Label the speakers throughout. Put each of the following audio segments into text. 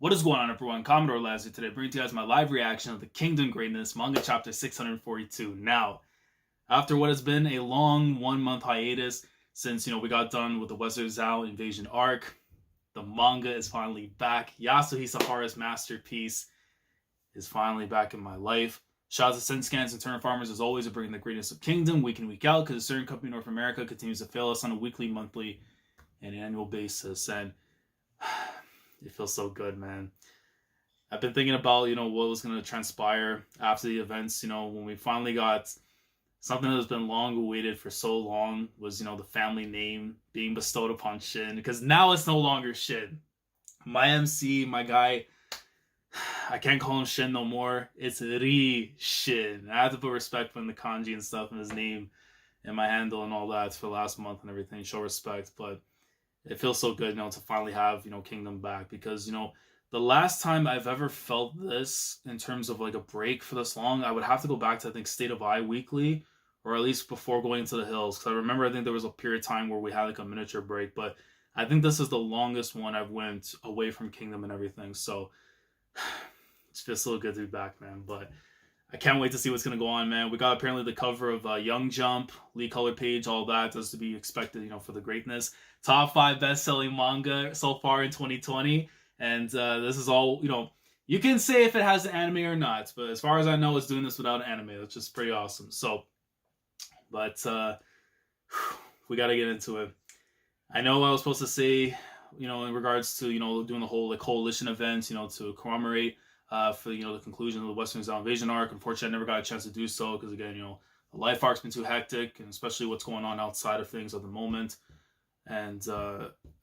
Speaker 1: What is going on, everyone? Commodore Lazar today, bringing to you guys my live reaction of the Kingdom Greatness manga chapter 642. Now, after what has been a long 1 month hiatus since we got done with the Western Zhao invasion arc, the manga is finally back. Yasuhisa Hara's masterpiece is finally back in my life. Shout out to Scans and Turn Farmers as always for bringing the greatness of Kingdom week in, week out, because a certain company in North America continues to fail us on a weekly, monthly, and annual basis. And it feels so good, man. I've been thinking about, what was going to transpire after the events, when we finally got something that's been long awaited for so long was, the family name being bestowed upon Shin, because now it's no longer Shin. My MC, my guy, I can't call him Shin no more. It's Ri Shin. I have to put respect in the kanji and stuff in his name and my handle and all that for last month and everything, show respect, but it feels so good, to finally have, Kingdom back, because, the last time I've ever felt this in terms of like a break for this long, I would have to go back to, I think, State of Eye weekly, or at least before going to the hills. Because I think there was a period of time where we had like a miniature break, but I think this is the longest one I've went away from Kingdom and everything. So it feels so good to be back, man. But I can't wait to see what's going to go on, man. We got apparently the cover of Young Jump, lead color page, all that. That's to be expected, for the greatness. Top 5 best-selling manga so far in 2020. And this is all, you can say if it has an anime or not. But as far as I know, it's doing this without an anime. That's just pretty awesome. So, but we got to get into it. I know I was supposed to say, in regards to, doing the whole coalition event, to commemorate for the conclusion of the Western Zhao invasion arc. Unfortunately, I never got a chance to do so because, again, the life arc's been too hectic, and especially what's going on outside of things at the moment. And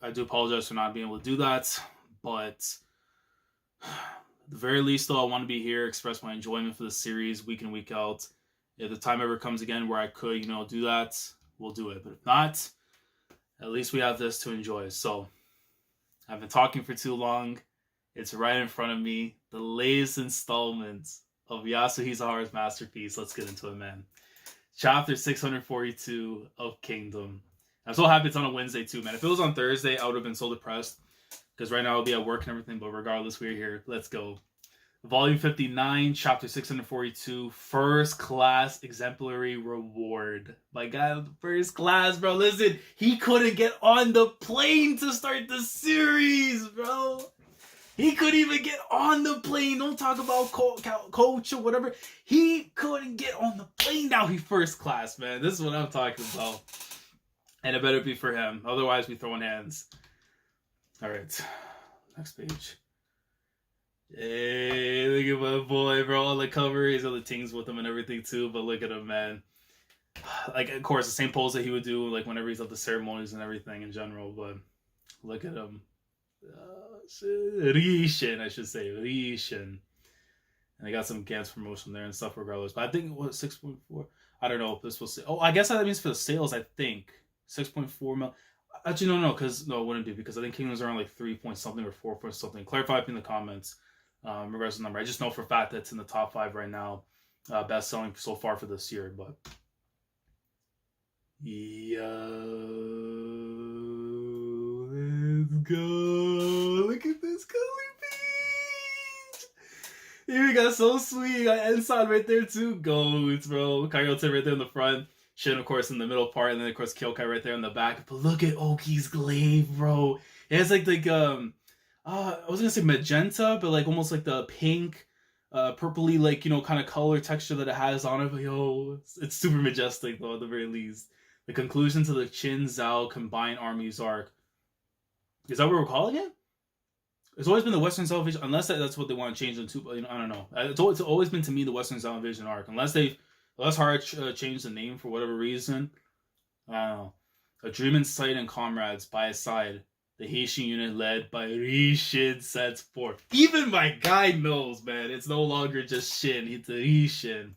Speaker 1: I do apologize for not being able to do that, but at the very least, though, I want to be here, express my enjoyment for the series week in, week out. If the time ever comes again where I could, do that, we'll do it. But if not, at least we have this to enjoy. So I've been talking for too long. It's right in front of me. The latest installment of Yasuhisa Hara's masterpiece. Let's get into it, man. Chapter 642 of Kingdom. I'm so happy it's on a Wednesday, too, man. If it was on Thursday, I would have been so depressed, because right now I'll be at work and everything, but regardless, we're here. Let's go. Volume 59, Chapter 642, First Class Exemplary Reward. My God, first class, bro. Listen, he couldn't get on the plane to start the series, bro. He couldn't even get on the plane. Don't talk about coach or whatever. He couldn't get on the plane. Now he first class, man. This is what I'm talking about. And it better be for him. Otherwise, we throwing hands. All right. Next page. Hey, look at my boy, bro. On the cover, he's got the things with him and everything, too. But look at him, man. Like, of course, the same pose that he would do, like, whenever he's at the ceremonies and everything in general. But look at him. Rishin, I should say. Rishin. And they got some Gantz promotion there and stuff regardless. But I think, what, 6.4? I don't know if this will say. Oh, I guess that means for the sales, I think. 6.4 mil. Actually, no, it wouldn't be, because I think Kingdom's around like 3 point something or 4 point something. Clarify in the comments in regards to the number. I just know for a fact that it's in the top 5 right now, best selling so far for this year. But yo, let's go! Look at this color page. Here we got so sweet. Got Ensign right there too. Goats, bro. Kyoto right there in the front. Shin, of course, in the middle part, and then, of course, Kyokai right there in the back. But look at Oki's glaive, bro. It has, like I was gonna say magenta, but, like, almost like the pink, purpley, like, kind of color texture that it has on it. But, yo, it's super majestic, though, at the very least. The conclusion to the Qin Zhao combined armies arc. Is that what we're calling it? It's always been the Western Zhao invasion, unless that's what they want to change it to. I don't know. It's always been, to me, the Western Zhao invasion arc. Unless Hard changed the name for whatever reason. I don't know. A dream in sight and comrades by his side. The Haitian unit led by Rishin sets forth. Even my guy knows, man. It's no longer just Shin. It's Rishin.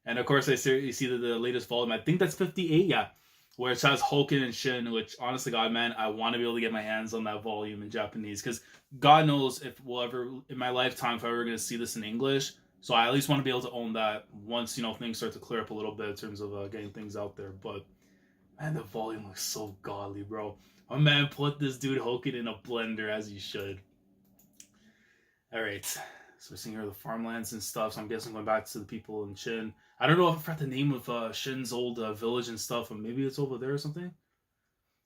Speaker 1: And of course, you see the latest volume. I think that's 58, yeah. Where it has Hoken and Shin, which, honestly, God, man, I want to be able to get my hands on that volume in Japanese. Because God knows if we'll ever, in my lifetime, if I'm ever going to see this in English. So I at least want to be able to own that once, things start to clear up a little bit in terms of getting things out there. But, man, the volume looks so godly, bro. My man put this dude Hoken in a blender, as he should. Alright. So we're seeing here the farmlands and stuff. So I'm guessing going back to the people in Shin. I don't know if I forgot the name of Shin's old village and stuff, but maybe it's over there or something.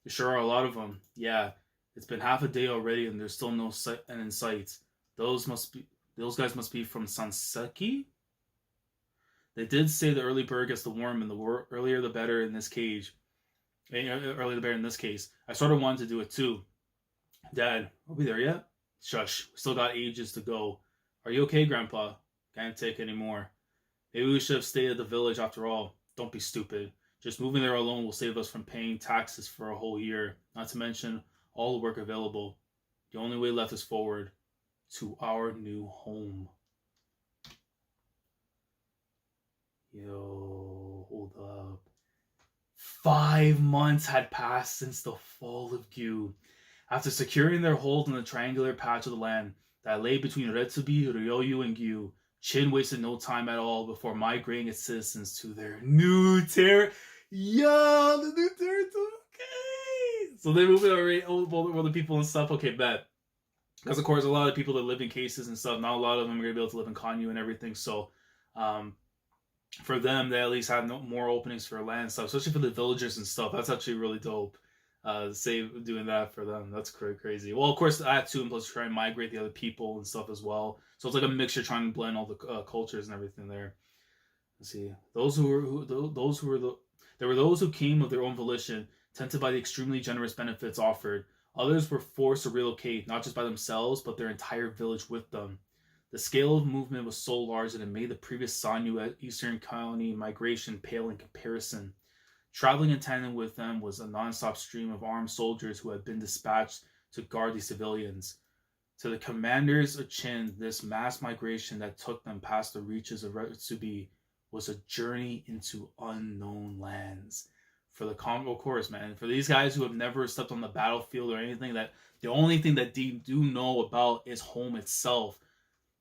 Speaker 1: There sure are a lot of them. Yeah. It's been half a day already and there's still no end in sight. Those guys must be from Sanseki? They did say the early bird gets the worm, and the earlier the better in this case. Earlier the better in this case. I sort of wanted to do it too. Dad, are we there yet? Shush, we still got ages to go. Are you okay, Grandpa? Can't take any more. Maybe we should have stayed at the village after all. Don't be stupid. Just moving there alone will save us from paying taxes for a whole year, not to mention all the work available. The only way left is forward to our new home. Yo, hold up. 5 months had passed since the fall of Gyu. After securing their hold on the triangular patch of the land that lay between Retsubi, Ryoyu, and Gyu, Shin wasted no time at all before migrating its citizens to their new territory. Yo, the new territory. Okay. So they're moving already. All the people and stuff. Okay, bet. Because of course, a lot of people that live in cases and stuff. Not a lot of them are gonna be able to live in Kanyu and everything. So, for them, they at least have more openings for land and stuff, especially for the villagers and stuff. That's actually really dope. Doing that for them. That's crazy. Well, of course, that too, and plus try and migrate the other people and stuff as well. So it's like a mixture trying to blend all the cultures and everything there. Let's see. There were those who came of their own volition, tempted by the extremely generous benefits offered. Others were forced to relocate, not just by themselves, but their entire village with them. The scale of movement was so large that it made the previous Sanyou Eastern County migration pale in comparison. Traveling in tandem with them was a non-stop stream of armed soldiers who had been dispatched to guard the civilians. To the commanders of Qin, this mass migration that took them past the reaches of Retsubi was a journey into unknown lands. For the Congo course, man, for these guys who have never stepped on the battlefield or anything, that the only thing that they do know about is home itself.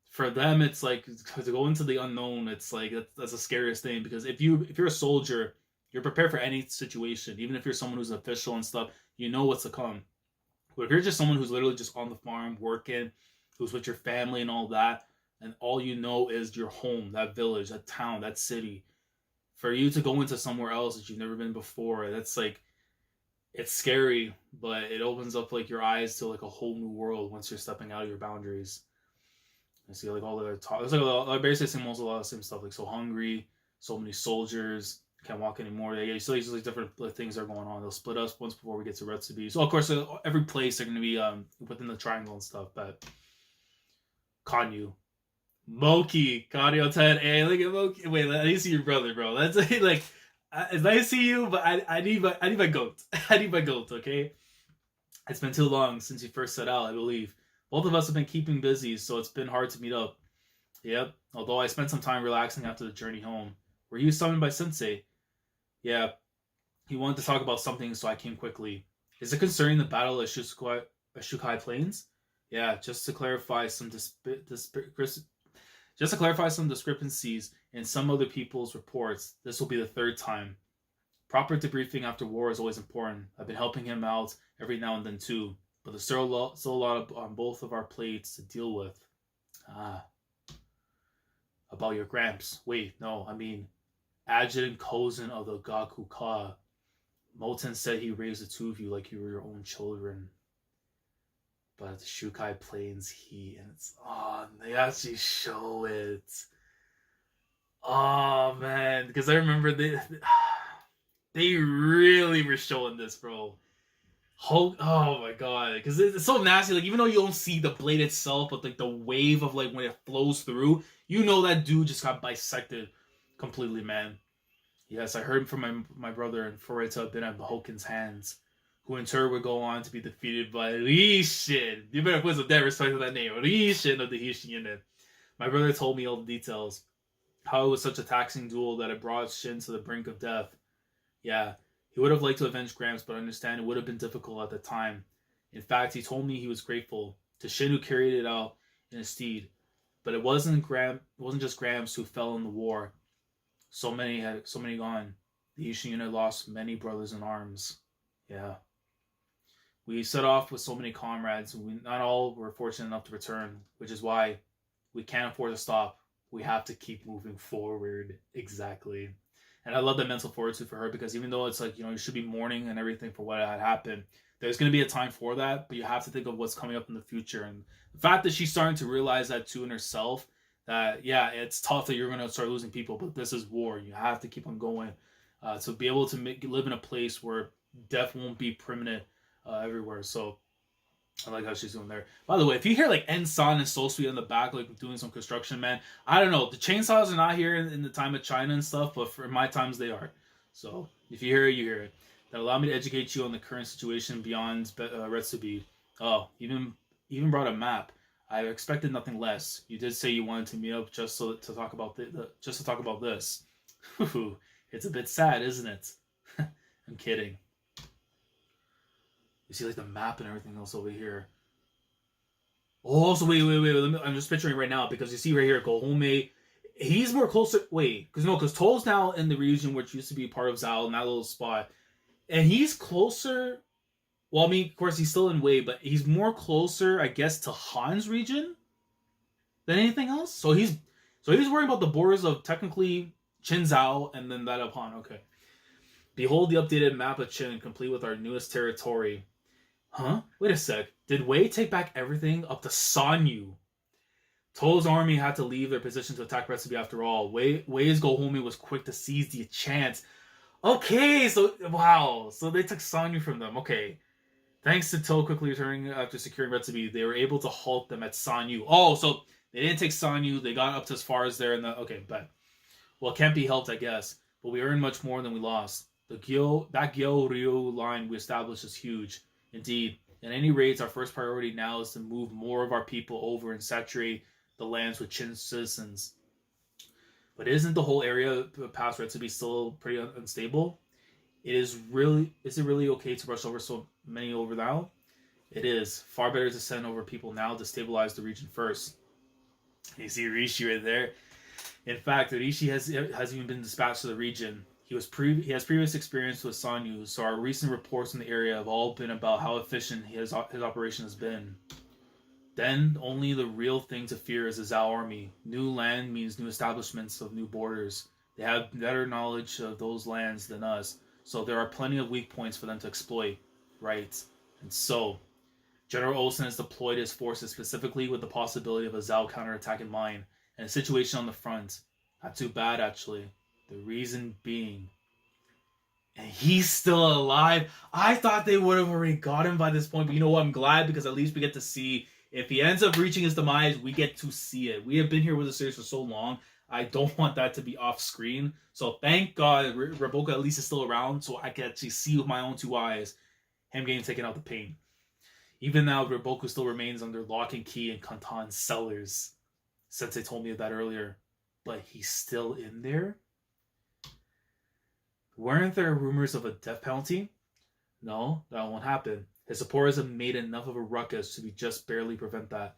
Speaker 1: For them, it's like to go into the unknown. It's like that's the scariest thing, because if you're a soldier, you're prepared for any situation. Even if you're someone who's an official and stuff, you know what's to come. But if you're just someone who's literally just on the farm working, who's with your family and all that, and all you know is your home, that village, that town, that city, for you to go into somewhere else that you've never been before, that's like, it's scary, but it opens up like your eyes to like a whole new world once you're stepping out of your boundaries. I see like all the other talk. It's like I basically see most of a lot of the same stuff. Like so hungry, so many soldiers, can't walk anymore. Yeah, you still use like different things that are going on. They'll split us once before we get to Retsubi. So of course, every place they're gonna be within the triangle and stuff. But Kanyu, Moki, Kanyu 10. Hey, look at Moki. Wait, I need to see your brother, bro. That's like it's nice to see you, but I need my goat. I need my goat. Okay, it's been too long since you first set out, I believe. Both of us have been keeping busy, so it's been hard to meet up. Yep, although I spent some time relaxing after the journey home. Were you summoned by Sensei? Yeah, he wanted to talk about something, so I came quickly. Is it concerning the battle at Shukai Plains? Yeah, just to clarify some discrepancies in some other people's reports. This will be the third time. Proper debriefing after war is always important. I've been helping him out every now and then too. But there's still a lot on both of our plates to deal with. About your Gramps. Wait, no, I mean Adjutant Kozen of the Gakuka. Mou Ten said he raised the two of you like you were your own children. But at the Shukai Plains, they actually show it. Oh man, because I remember they really were showing this, bro. Oh my god, because it's so nasty. Like even though you don't see the blade itself, but like the wave of like when it flows through, you know that dude just got bisected completely, man. Yes, I heard from my brother and for it to have been at Mahoken's hands, who in turn would go on to be defeated by Rishin. You better put some damn respect to that name, Rishin of the Hishin unit. My brother told me all the details, how it was such a taxing duel that it brought Shin to the brink of death. Yeah. He would have liked to avenge Gramps, but I understand it would have been difficult at the time. In fact, he told me he was grateful to Shin who carried it out in his steed. But it wasn't just Gramps who fell in the war. So many gone. The Ishin unit lost many brothers in arms. Yeah. We set off with so many comrades, and not all were fortunate enough to return, which is why We can't afford to stop. We have to keep moving forward. Exactly. And I love that mental fortitude for her, because even though it's like, you should be mourning and everything for what had happened, there's going to be a time for that, but you have to think of what's coming up in the future. And the fact that she's starting to realize that too in herself, that, yeah, it's tough that you're going to start losing people, but this is war. You have to keep on going to be able to live in a place where death won't be permanent everywhere. So I like how she's doing there. By the way, if you hear like Ensan and Soul Sweet in the back, like doing some construction, man, I don't know. The chainsaws are not here in the time of China and stuff, but for my times they are. So if you hear it, you hear it. That allow me to educate you on the current situation beyond Retsubi. Oh, even brought a map. I expected nothing less. You did say you wanted to meet up just to talk about this. It's a bit sad, isn't it? I'm kidding. You see like the map and everything else over here. Oh, so wait. I'm just picturing right now, because you see right here, Gohome. He's more closer. Wait, because Toll's now in the region which used to be part of Zao, in that little spot. And he's closer. Well, I mean, of course, he's still in Wei, but he's more closer, I guess, to Han's region than anything else. So he's worrying about the borders of technically Qinzhou and then that of Han. Okay. Behold the updated map of Qin, complete with our newest territory. Huh? Wait a sec. Did Wei take back everything up to Sanyou? Toll's army had to leave their position to attack Retsubi after all. Wei's Gohome was quick to seize the chance. Okay, so wow. So they took Sanyou from them. Okay. Thanks to Toll quickly returning after securing Retsubi, they were able to halt them at Sanyou. Oh, so they didn't take Sanyou. They got up to as far as there. Okay, but well, it can't be helped, I guess. But we earned much more than we lost. That Gyo-Ryu line we established is huge. Indeed. At any rate, our first priority now is to move more of our people over and saturate the lands with Qin citizens. But isn't the whole area past Retsubi still pretty unstable? Is it really okay to rush over so many over now? It is. Far better to send over people now to stabilize the region first. You see Rishi right there. In fact, Rishi has even been dispatched to the region. He has previous experience with Sanyou, so our recent reports in the area have all been about how efficient his operation has been. Then, only the real thing to fear is the Zhao army. New land means new establishments of new borders. They have better knowledge of those lands than us, so there are plenty of weak points for them to exploit. Right. And so, General Olsen has deployed his forces specifically with the possibility of a Zhao counterattack in mind, and a situation on the front. Not too bad, actually. The reason being, and he's still alive. I thought they would have already got him by this point, but you know what? I'm glad, because at least we get to see. If he ends up reaching his demise, we get to see it. We have been here with the series for so long. I don't want that to be off screen. So thank God Raboka at least is still around, so I can actually see with my own two eyes him getting taken out the pain. Even now, Raboku still remains under lock and key in Kantan's cellars. Sensei told me of that earlier. But he's still in there? Weren't there rumors of a death penalty? No, that won't happen. His supporters have made enough of a ruckus to just barely prevent that.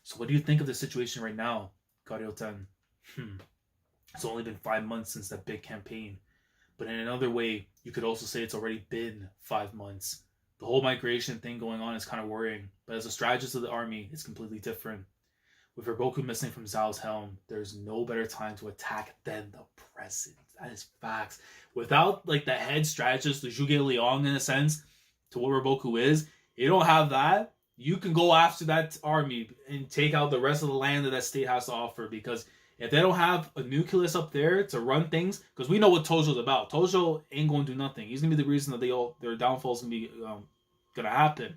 Speaker 1: So what do you think of the situation right now, Karyo-ten? It's only been 5 months since that big campaign. But in another way, you could also say it's already been 5 months. The whole migration thing going on is kind of worrying. But as a strategist of the army, it's completely different. With Raboku missing from Zhao's helm, there's no better time to attack than the present. That is facts. Without like the head strategist, the Zhuge Liang in a sense, to what Raboku is, you don't have that. You can go after that army and take out the rest of the land that state has to offer, because if they don't have a nucleus up there to run things, because we know what Tojo's about. Tojo ain't going to do nothing. He's going to be the reason that their downfall is going to be going to happen.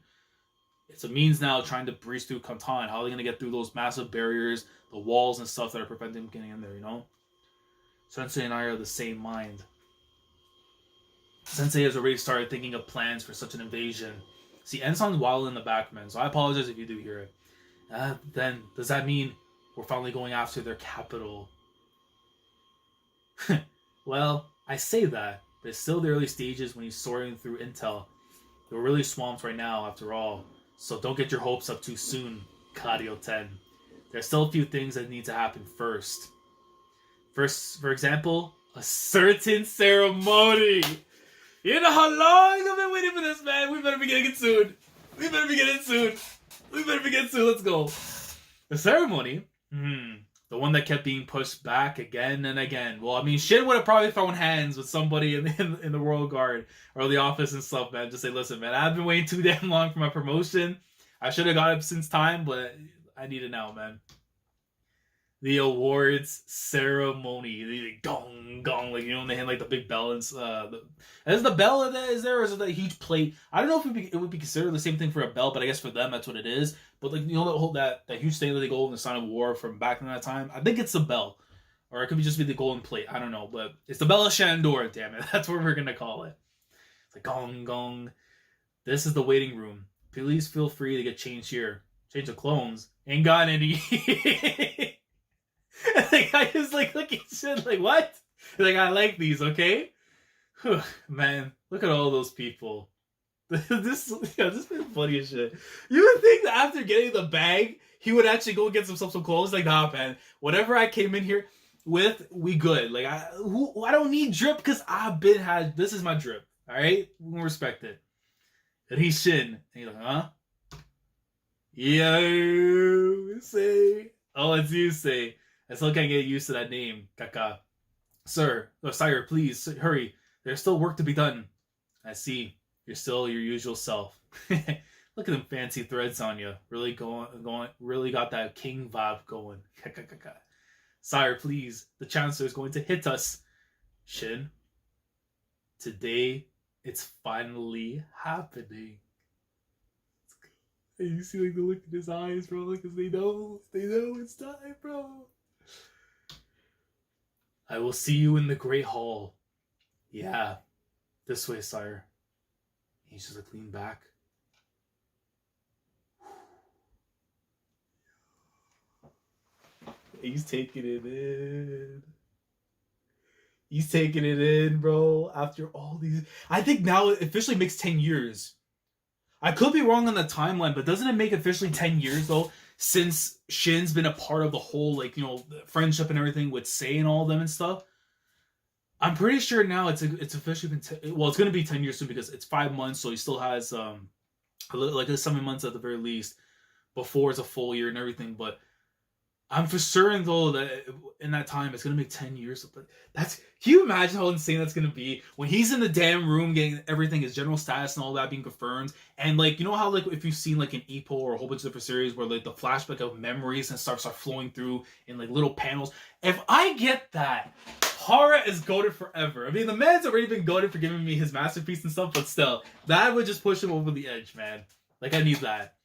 Speaker 1: It's a means now trying to breeze through Kantan. How are they going to get through those massive barriers, the walls and stuff that are preventing them getting in there, you know? Sensei and I are of the same mind. Sensei has already started thinking of plans for such an invasion. See, Ensan's wild in the back, man, so I apologize if you do hear it. Then, does that mean we're finally going after their capital? Well, I say that, but it's still the early stages when he's sorting through intel. We're really swamped right now, after all. So don't get your hopes up too soon, Karyo-ten. There's still a few things that need to happen first. First, for example, a certain ceremony. You know how long I've been waiting for this, man. We better be getting it soon. Let's go. The ceremony The one that kept being pushed back again and again. Well, I mean, Shin would have probably thrown hands with somebody in the Royal Guard or the office and stuff, man. Just say, listen, man, I've been waiting too damn long for my promotion. I should have got it since time, but I need it now, man. The awards ceremony, the gong gong, like, you know, they had like the big bell and is the bell that is there, or is it that huge plate? I don't know if it would be considered the same thing for a bell, but I guess for them that's what it is. But like, you know, the whole that huge thing that they go in the sign of war from back in that time. I think it's the bell, or it could just be the golden plate. I don't know, but it's the Bell of Shandor. Damn it, that's what we're gonna call it. It's like gong gong. This is the waiting room. Please feel free to get changed here. Change of clones. Ain't got any. And the guy is like looking shit like, what? Like, I like these, okay? Whew, man, look at all those people. This is funny as shit. You would think that after getting the bag, he would actually go get himself some clothes. Like, nah, man, whatever I came in here with, we good. Like, I don't need drip because this is my drip. All right, we can respect it. And he's Shin. And he's like, huh? Yo, say. Oh, it's you, say. I still can't get used to that name, Kaka. Sire, please, hurry. There's still work to be done. I see. You're still your usual self. Look at them fancy threads on you. Really really got that king vibe going. Kaka. Sire, please. The Chancellor is going to hit us. Shin. Today, it's finally happening. And you see like the look in his eyes, bro, because they know it's time, bro. I will see you in the Great Hall. Yeah, this way, sire. He's just like lean back. He's taking it in. He's taking it in, bro. After all these, I think now it officially makes 10 years. I could be wrong on the timeline, but doesn't it make officially 10 years though? Since Shin's been a part of the whole, like, you know, friendship and everything with Sei and all of them and stuff. I'm pretty sure now it's officially been it's going to be 10 years soon because it's 5 months, so he still has like 7 months at the very least before it's a full year and everything. But I'm for certain though that in that time it's gonna make 10 years. But can you imagine how insane that's gonna be when he's in the damn room getting everything, his general status and all that being confirmed, and like, you know how like if you've seen like an Ippo or a whole bunch of different series where like the flashback of memories and stuff start flowing through in like little panels. If I get that, Hara is goated forever. I mean, the man's already been goated for giving me his masterpiece and stuff, but still, that would just push him over the edge, man. Like, I need that.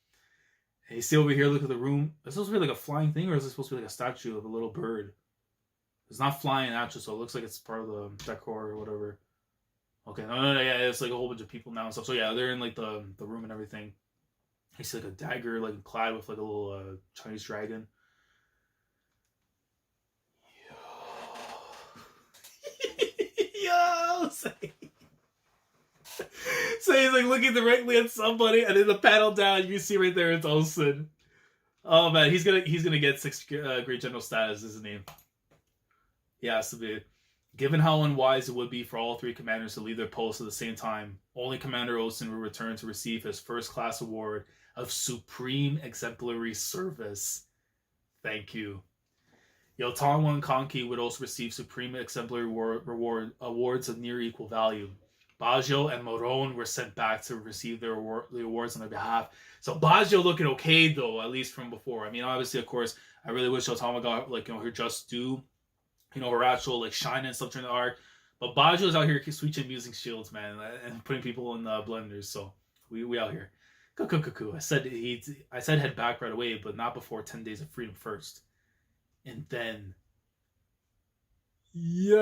Speaker 1: Hey, you see over here, look at the room. Is this supposed to be like a flying thing, or is it supposed to be like a statue of a little bird? It's not flying actually, so it looks like it's part of the decor or whatever. Okay, no, yeah, it's like a whole bunch of people now and stuff. So yeah, they're in like the room and everything. I see like a dagger, like clad with like a little Chinese dragon. Yo, so he's like looking directly at somebody, and then the panel down, you see right there, it's Olsen. Oh man, he's gonna get 6 great general status, isn't he? Yeah, has to be. Given how unwise it would be for all 3 commanders to leave their posts at the same time, only Commander Olsen will return to receive his first class award of Supreme Exemplary Service. Thank you. Yotanwa and Konki would also receive Supreme Exemplary awards of near equal value. Baggio and Morone were sent back to receive the awards on their behalf. So Baggio looking okay though, at least from before. I mean, obviously, of course, I really wish Yotanwa got like, you know, her just due, you know, her actual like shine and stuff during the arc. But Baggio's out here switching using shields, man, and putting people in blenders. So we out here. Cuckoo. I said head back right away, but not before 10 days of freedom first. And then, yo,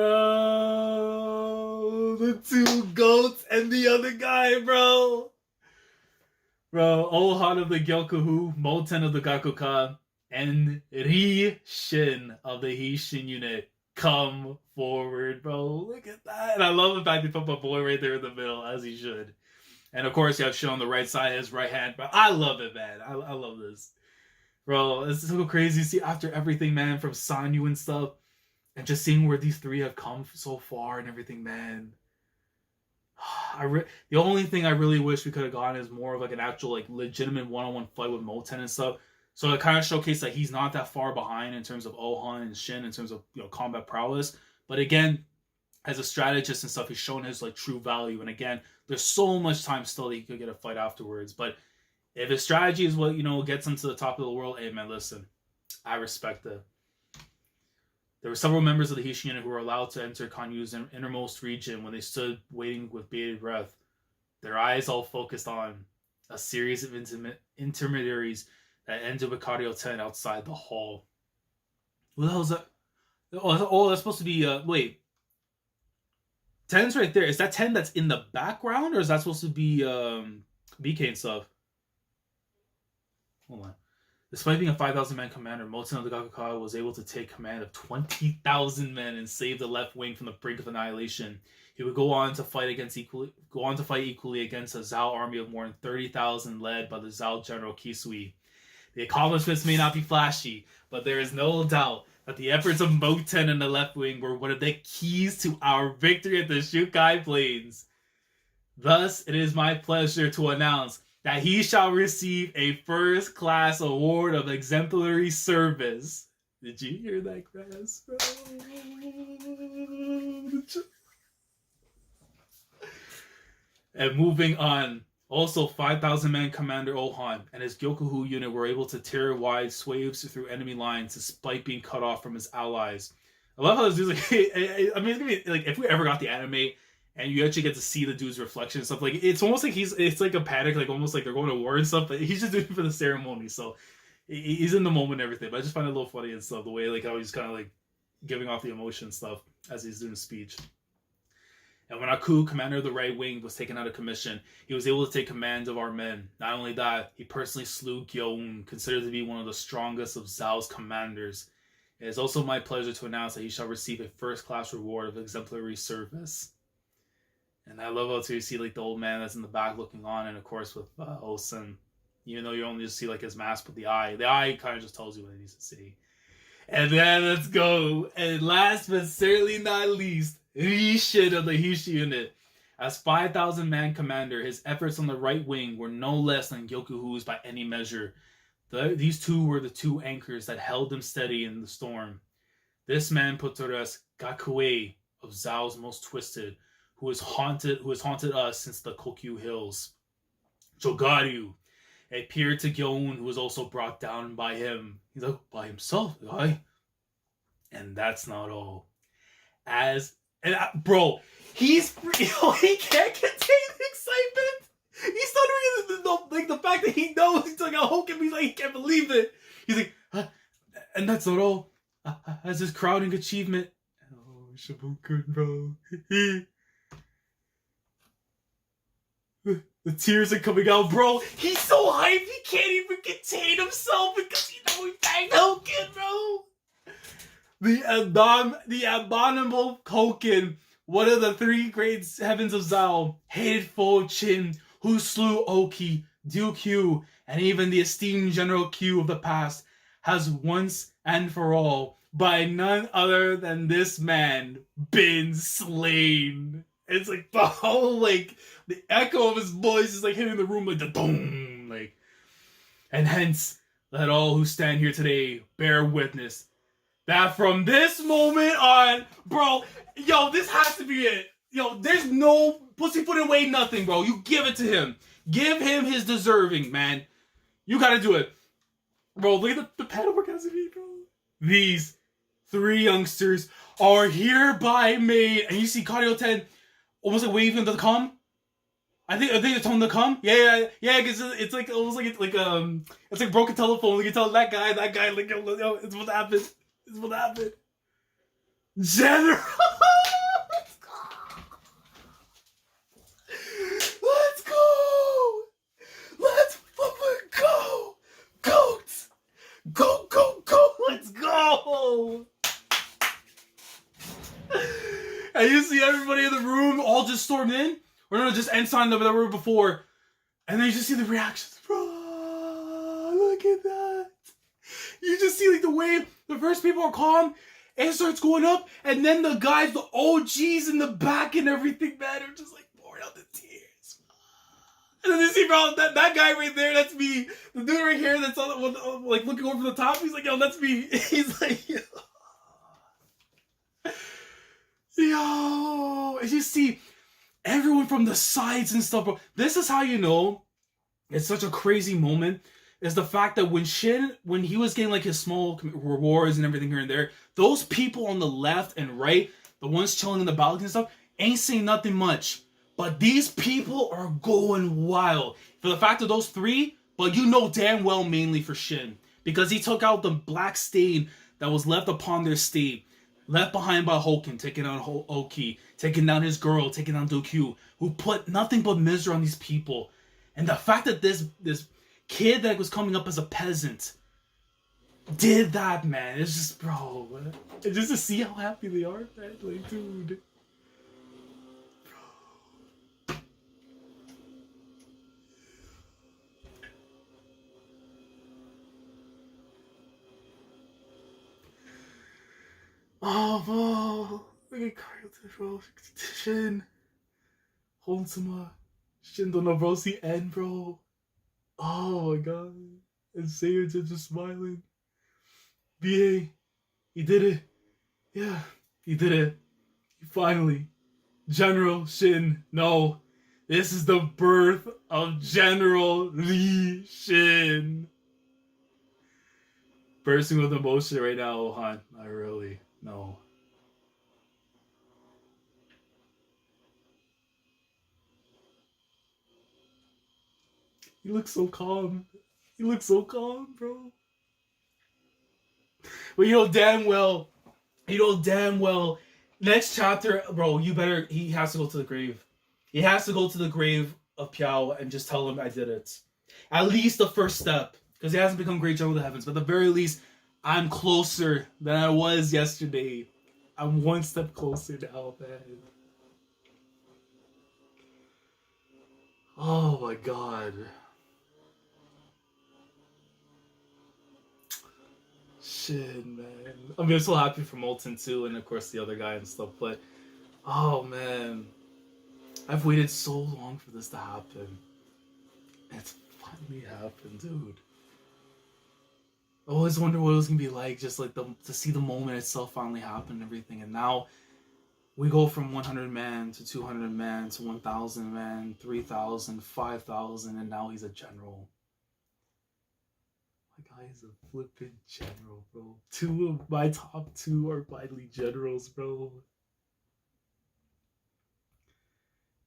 Speaker 1: the 2 goats and the other guy, bro. Ohan of the Gyokuhu, Mou Ten of the Gakuka, and Ri Shin of the Hishin unit come forward, bro. Look at that. And I love the fact they put my boy right there in the middle, as he should. And of course, you have Shin on the right side, his right hand. But I love it, man. I love this. Bro, it's so crazy to see after everything, man, from Sanyou and stuff, and just seeing where these 3 have come so far and everything, man. The only thing I really wish we could have gotten is more of like an actual, like, legitimate one-on-one fight with Mou Ten and stuff, So it kind of showcased that he's not that far behind in terms of Ohon and Shin in terms of combat prowess. But again, as a strategist and stuff, he's shown his like true value. And again, there's so much time still that he could get a fight afterwards. But if his strategy is what gets him to the top of the world, hey man, listen, I respect it. There were several members of the Heishi unit who were allowed to enter Kanyu's innermost region when they stood waiting with bated breath, their eyes all focused on a series of intermediaries that ended with Mou Ten outside the hall. What the hell is that? Oh, that's supposed to be, wait. 10's right there. Is that 10 that's in the background, or is that supposed to be BK and stuff? Hold on. Despite being a 5,000-man commander, Mou Ten of the Gakukai was able to take command of 20,000 men and save the left wing from the brink of annihilation. He would go on to fight equally against a Zhao army of more than 30,000 led by the Zhao general Kisui. The accomplishments may not be flashy, but there is no doubt that the efforts of Mou Ten and the left wing were one of the keys to our victory at the Shukai Plains. Thus, it is my pleasure to announce that he shall receive a first-class award of exemplary service. Did you hear that, Grass? And moving on, also 5,000-man Commander Ohon and his Gyokuhu unit were able to tear wide swathes through enemy lines despite being cut off from his allies. I love how this dude's like, I mean, it's gonna be like, if we ever got the anime and you actually get to see the dude's reflection and stuff, like, it's almost like it's like a panic, like almost like they're going to war and stuff, but he's just doing it for the ceremony, so he's in the moment and everything. But I just find it a little funny and stuff, the way like how he's kind of like giving off the emotion stuff as he's doing the speech. And when Aku, commander of the right wing, was taken out of commission, he was able to take command of our men. Not only that, he personally slew Gyoun, considered to be one of the strongest of Zhao's commanders. It is also my pleasure to announce that he shall receive a first-class reward of exemplary service. And I love how too you see like the old man that's in the back looking on, and of course with Osen, even though you only just see like his mask with the eye kind of just tells you what it needs to see. And then let's go. And last but certainly not least, Rishin of the Heishi unit. As 5,000-man commander, his efforts on the right wing were no less than Gyokuhu's by any measure. These two were the two anchors that held them steady in the storm. This man put to rest Gakue of Zhao's most twisted, who has haunted us since the Kokyu Hills. Jogaryu, a peer to Gyoun, who was also brought down by him. He's like, by himself, guy. And that's not all. Bro, he can't contain excitement. He's stuttering like the fact that he knows he's like a Hoken, he's like, he can't believe it. He's like, and that's not all. As his crowning achievement. Oh, Shibuken, bro. The tears are coming out, bro. He's so hyped, he can't even contain himself because he bagged Hoken, bro. The abominable Hoken, one of the three great heavens of Zhao, hated foe Qin, who slew Oki, Q, and even the esteemed General Q of the past, has once and for all, by none other than this man, been slain. It's like the whole, like, the echo of his voice is like hitting the room like the boom, like, and hence, let all who stand here today bear witness that from this moment on, bro, yo, this has to be it. Yo, there's no pussyfoot away, nothing, bro. You give it to him. Give him his deserving, man. You gotta do it. Bro, look at the paddlework has to be, bro. These three youngsters are hereby made, and you see Mou Ten almost like waving to the come. I think they're telling them to come. Yeah, because it's like almost like it's like broken telephone. You can tell that guy, like, yo, it's what happened. It's what happened. General! Let's go! Let's fucking go! Goats! Go! Let's go! And you see everybody in the room all just stormed in. Or no, just ensign that were before. And then you just see the reactions. Bro, look at that. You just see like the way the first people are calm, and it starts going up, and then the guys, the OGs in the back and everything, man, are just like pouring out the tears. And then you see, bro, that guy right there, that's me. The dude right here that's on, like looking over the top, he's like, yo, that's me. He's like, yo. And you see everyone from the sides and stuff, bro. This is how you know it's such a crazy moment. Is the fact that when he was getting like his small rewards and everything here and there, those people on the left and right, the ones chilling in the balcony and stuff, ain't saying nothing much. But these people are going wild. For the fact of those three, but you know damn well mainly for Shin. Because he took out the black stain that was left upon their state. Left behind by Hoken, taking down Oki, taking down his girl, taking down Dokyu, who put nothing but misery on these people. And the fact that this kid that was coming up as a peasant did that, man. It's just, bro. And just to see how happy they are, man. Like, dude. Oh, bro. Look at Carlton, bro. Shin. Honsama. Shin don't know, bro. See N, bro. Oh my god. And Sanyou just smiling. BA. He did it. Yeah. He did it. Finally. General Shin. No. This is the birth of General Lee Shin. Bursting with emotion right now, Han. I really. No. He looks so calm. He looks so calm, bro. But you know damn well, next chapter, bro, he has to go to the grave. He has to go to the grave of Piao and just tell him I did it. At least the first step. Because he hasn't become Great General of the Heavens. But at the very least, I'm closer than I was yesterday. I'm one step closer now, man. Oh my god. Shit, man. I mean, I'm so happy for Mou Ten too, and of course the other guy and stuff, but oh man. I've waited so long for this to happen. It's finally happened, dude. I always wonder what it was gonna be like, just like to see the moment itself finally happen and everything. And now we go from 100 man to 200 man to 1,000 man, 3,000, 5,000, and now he's a general. My guy is a flippin' general, bro. Two of my top two are finally generals, bro.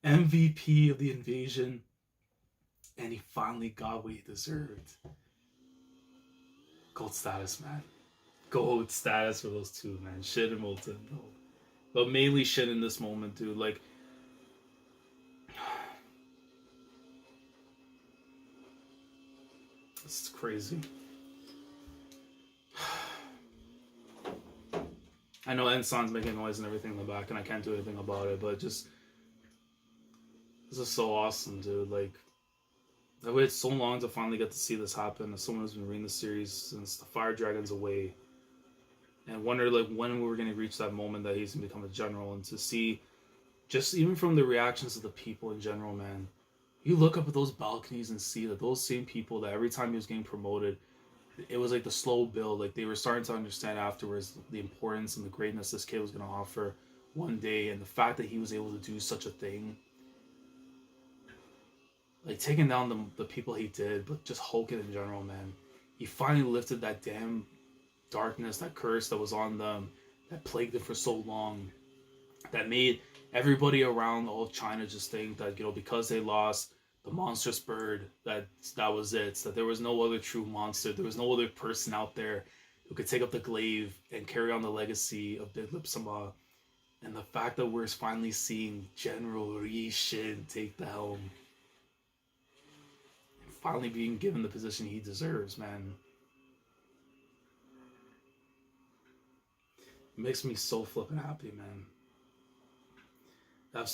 Speaker 1: MVP of the invasion, and he finally got what he deserved. Gold status, man. Gold status for those two, man. Shin and Mou Ten, bro. But mainly Shin in this moment, dude. Like, it's crazy. I know Ensan's making noise and everything in the back, and I can't do anything about it, but just, this is so awesome, dude. Like, I waited so long to finally get to see this happen as someone who's been reading the series since the Fire Dragon's away. And wonder like when we were going to reach that moment that he's going to become a general, and to see just even from the reactions of the people in general, man. You look up at those balconies and see that those same people that every time he was getting promoted, it was like the slow build. Like they were starting to understand afterwards the importance and the greatness this kid was going to offer one day, and the fact that he was able to do such a thing. Like, taking down the people he did, but just Hoken in general, man. He finally lifted that damn darkness, that curse that was on them, that plagued them for so long, that made everybody around all of China just think that, you know, because they lost the monstrous bird, that was it, that there was no other true monster, there was no other person out there who could take up the glaive and carry on the legacy of Big Lip Sama. And the fact that we're finally seeing General Ri Shin take the helm, finally being given the position he deserves, man. It makes me so flippin' happy, man. I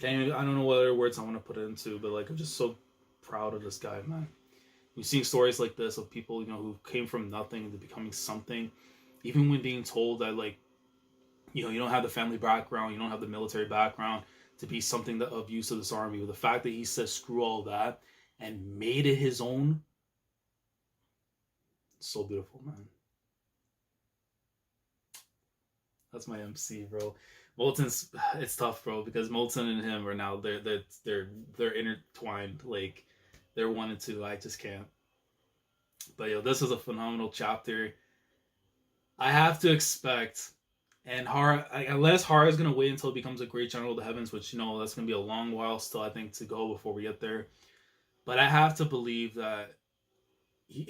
Speaker 1: don't know what other words I want to put it into, but like, I'm just so proud of this guy, man. We've seen stories like this of people, you know, who came from nothing into becoming something, even when being told that, like, You know, you don't have the family background, you don't have the military background to be something that of use of this army. But the fact that he says screw all that and made it his own, so beautiful, man. That's my MC, bro. Mou Ten's, it's tough, bro, because Mou Ten and him are now they're intertwined, like they're one and two. I just can't. But yo, this is a phenomenal chapter. I have to expect, and unless Hara is gonna wait until it becomes a great general of the heavens, which you know that's gonna be a long while still, I think, to go before we get there. But I have to believe that he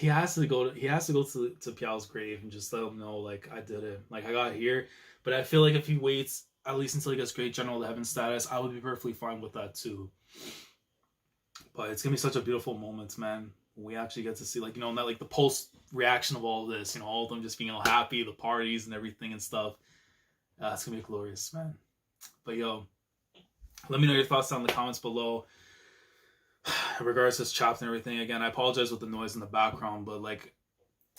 Speaker 1: has to go to Piao's grave and just let him know, like, I did it, like I got here. But I feel like if he waits at least until he gets great general of the heaven status, I would be perfectly fine with that too. But it's gonna be such a beautiful moment, man. We actually get to see, like, you know, that, like, the post reaction of all of this, you know, all of them just being all happy, the parties and everything and stuff. It's gonna be glorious, man. But yo, let me know your thoughts down in the comments below in regards to this chapter and everything. Again, I apologize with the noise in the background, but like,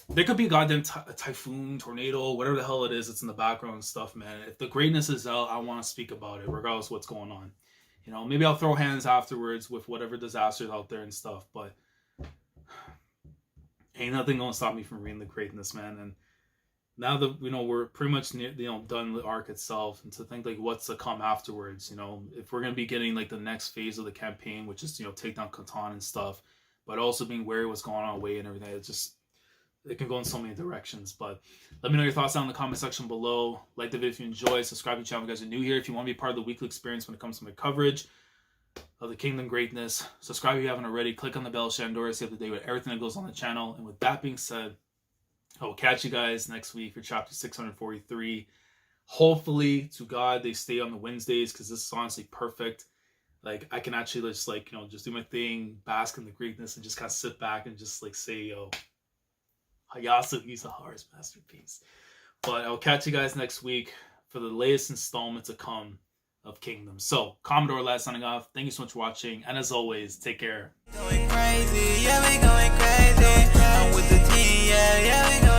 Speaker 1: there could be a goddamn typhoon, tornado, whatever the hell it is that's in the background and stuff, man. If the greatness is out, I want to speak about it, regardless of what's going on. You know, maybe I'll throw hands afterwards with whatever disasters out there and stuff, but ain't nothing gonna stop me from reading the greatness, man. And now that, you know, we're pretty much near, you know, done the arc itself, and to think like what's to come afterwards, you know, if we're gonna be getting like the next phase of the campaign, which is, you know, take down Kantan and stuff, but also being wary of what's going on away and everything. It's just, it can go in so many directions. But let me know your thoughts down in the comment section below. Like the video if you enjoy, subscribe to the channel if you guys are new here. If you want to be part of the weekly experience when it comes to my coverage of the Kingdom greatness, subscribe if you haven't already. Click on the bell, Shandora, stay up to date with everything that goes on the channel. And with that being said, I will catch you guys next week for chapter 643. Hopefully, to God, they stay on the Wednesdays, because this is honestly perfect. Like, I can actually just, like, you know, just do my thing, bask in the greatness, and just kind of sit back and just, like, say, yo, hiatus, he's a Hara's masterpiece. But I'll catch you guys next week for the latest installment to come of Kingdom. So, Commodore Lad signing off. Thank you so much for watching, and as always, take care. Going crazy, yeah, we going crazy. I'm with the team, yeah, we going